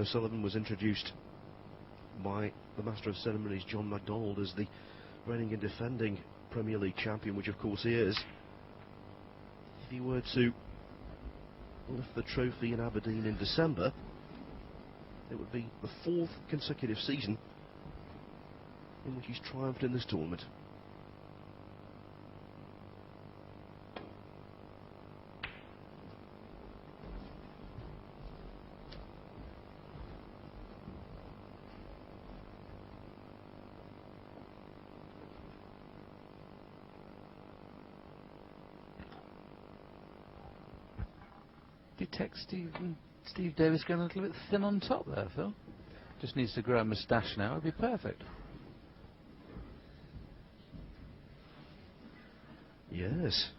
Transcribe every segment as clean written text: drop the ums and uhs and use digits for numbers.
O'Sullivan was introduced by the Master of Ceremonies, John MacDonald, as the reigning and defending Premier League champion, which of course he is. If he were to lift the trophy in Aberdeen in December, it would be the 4th consecutive season in which he's triumphed in this tournament. Detect Steve Davis going a little bit thin on top there, Phil. Just needs to grow a moustache now, it'd be perfect. Yes.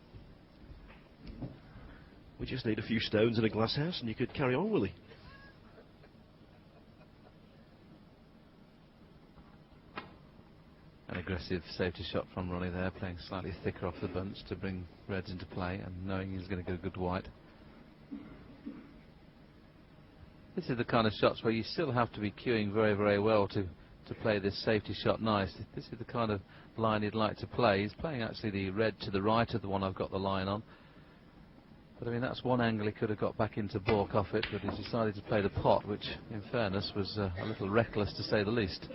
We just need a few stones in a glass house and you could carry on, Willie. An aggressive safety shot from Ronnie there, playing slightly thicker off the bunch to bring reds into play and knowing he's going to get a good white. This is the kind of shots where you still have to be cueing very, very well to play this safety shot nice. This is the kind of line he'd like to play. He's playing actually the red to the right of the one I've got the line on. But I mean, that's one angle he could have got back into balk off it, but he's decided to play the pot, which in fairness was a little reckless to say the least.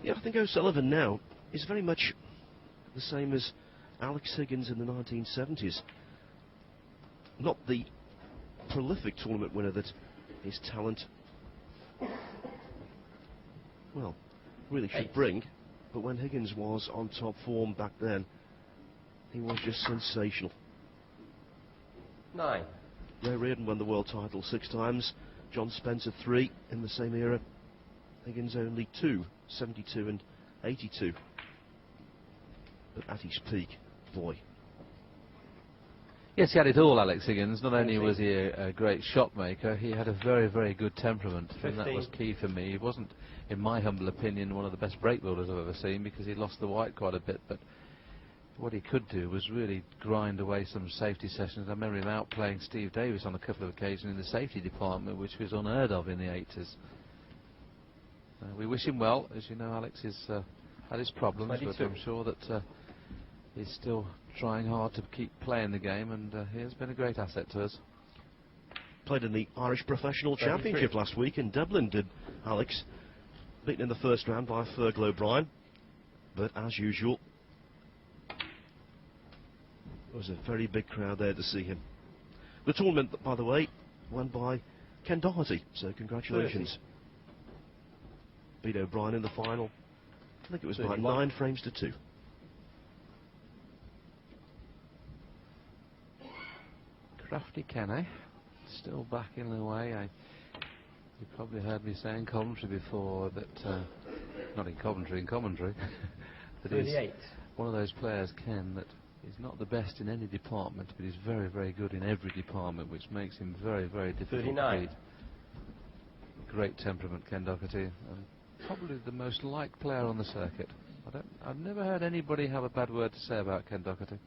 Yeah, I think O'Sullivan now is very much the same as Alex Higgins in the 1970s. Not the prolific tournament winner that his talent, well, really should bring, but when Higgins was on top form back then, he was just sensational. 9. Ray Reardon won the world title 6 times, John Spencer 3 in the same era, Higgins only 2, 72 and 82. But at his peak, boy. Yes, he had it all, Alex Higgins. Not only was he a great shot maker, he had a very, very good temperament. 15. And that was key for me. He wasn't, in my humble opinion, one of the best break builders I've ever seen because he lost the white quite a bit. But what he could do was really grind away some safety sessions. I remember him out playing Steve Davis on a couple of occasions in the safety department, which was unheard of in the 80s. We wish him well. As you know, Alex had his problems, 22. but I'm sure that he's still trying hard to keep playing the game, and he has been a great asset to us. Played in the Irish Professional Championship last week in Dublin, did Alex. Beaten in the first round by Fergal O'Brien, but as usual, there was a very big crowd there to see him. The tournament, by the way, won by Ken Doherty, so congratulations. 30. Beat O'Brien in the final. I think it was by 31. 9 frames to 2. Crafty Ken, eh? Still backing away. You probably heard me say in commentary before that, not in commentary, that 38. he's one of those players, Ken, that is not the best in any department, but he's very, very good in every department, which makes him very, very difficult 39. to beat. Great temperament, Ken Doherty, and probably the most liked player on the circuit. I've never heard anybody have a bad word to say about Ken Doherty.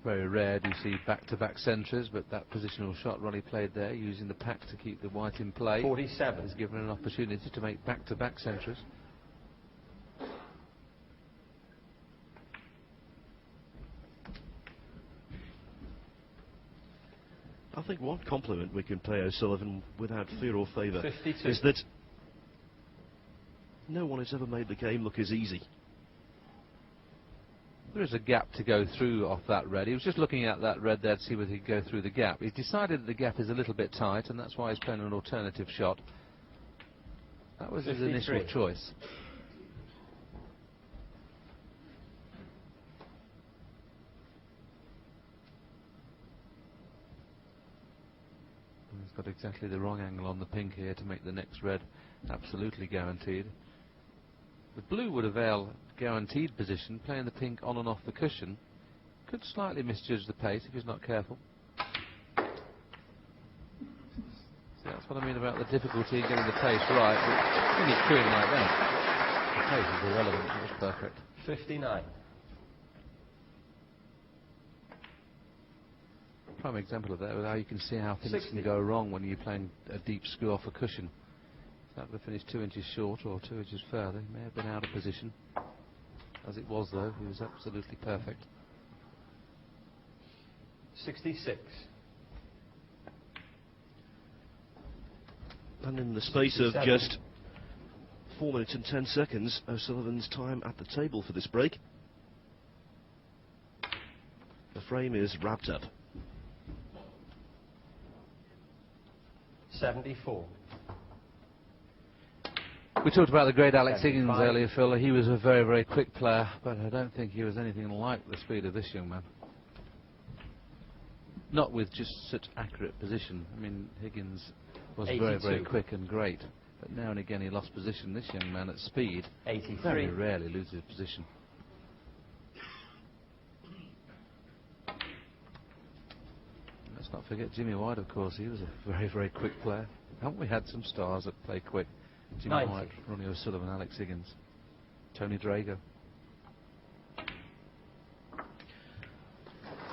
Very rare do you see back-to-back centres, but that positional shot Ronnie played there, using the pack to keep the white in play, 47. has given an opportunity to make back-to-back centres. I think one compliment we can pay O'Sullivan without fear or favour 52. is that no one has ever made the game look as easy. There is a gap to go through off that red. He was just looking at that red there to see whether he could go through the gap. He's decided that the gap is a little bit tight, and that's why he's playing an alternative shot. That was 53. his initial choice. He's got exactly the wrong angle on the pink here to make the next red absolutely guaranteed. The blue would avail guaranteed position, playing the pink on and off the cushion. Could slightly misjudge the pace if he's not careful. So that's what I mean about the difficulty in getting the pace right. But when you're queuing like that, the pace is irrelevant. It was perfect. 59. Prime example of that was how you can see how things can go wrong when you're playing a deep screw off a cushion. That would have finished 2 inches short or 2 inches further. He may have been out of position. As it was, though, he was absolutely perfect. 66. And in the space of just 4 minutes and 10 seconds, O'Sullivan's time at the table for this break. The frame is wrapped up. 74. We talked about the great Alex Higgins earlier, Phil. He was a very, very quick player, but I don't think he was anything like the speed of this young man. Not with just such accurate position. I mean, Higgins was 82. very, very quick and great, but now and again he lost position. This young man at speed 83. very rarely loses position. Let's not forget Jimmy White, of course. He was a very, very quick player. Haven't we had some stars that play quick? Jimmy 90. White, Ronnie O'Sullivan, Alex Higgins, Tony Drago.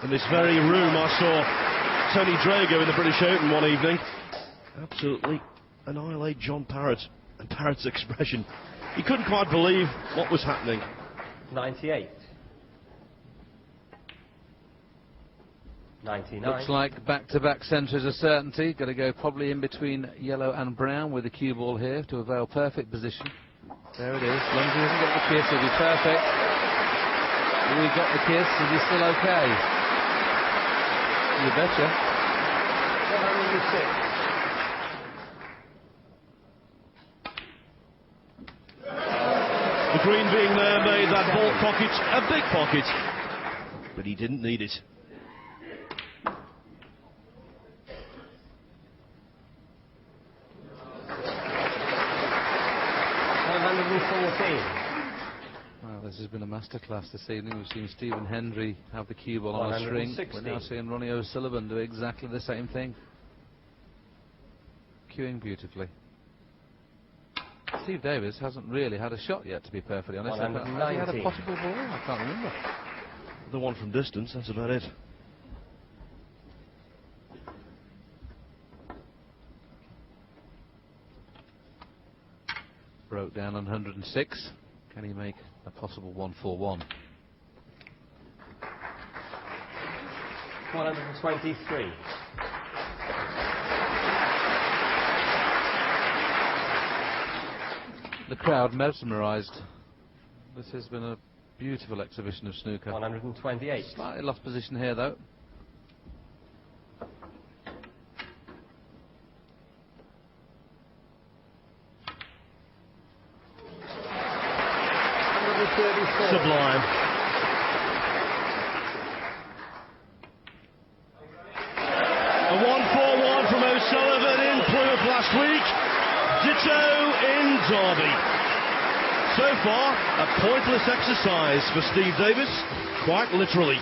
In this very room I saw Tony Drago in the British Open one evening absolutely annihilate John Parrott, and Parrott's expression. He couldn't quite believe what was happening. 98. 99. Looks like back-to-back centre is a certainty. Got to go probably in between yellow and brown with the cue ball here to avail perfect position. There it is. As long as he doesn't get the kiss, it'll be perfect. We got the kiss. Is he still okay? You betcha. 106. The green being there made that ball pocket a big pocket, but he didn't need it. Well, this has been a masterclass this evening. We've seen Stephen Hendry have the cue ball on a string. We're now seeing Ronnie O'Sullivan do exactly the same thing. Cueing beautifully. Steve Davis hasn't really had a shot yet, to be perfectly honest. Has he had a possible ball? I can't remember. The one from distance, that's about it. Broke down on 106. Can he make a possible 141? 123. The crowd mesmerised. This has been a beautiful exhibition of snooker. 128. Slightly lost position here, though. Sublime. A 141 from O'Sullivan in Plymouth last week. Ditto in Derby. So far, a pointless exercise for Steve Davis, quite literally.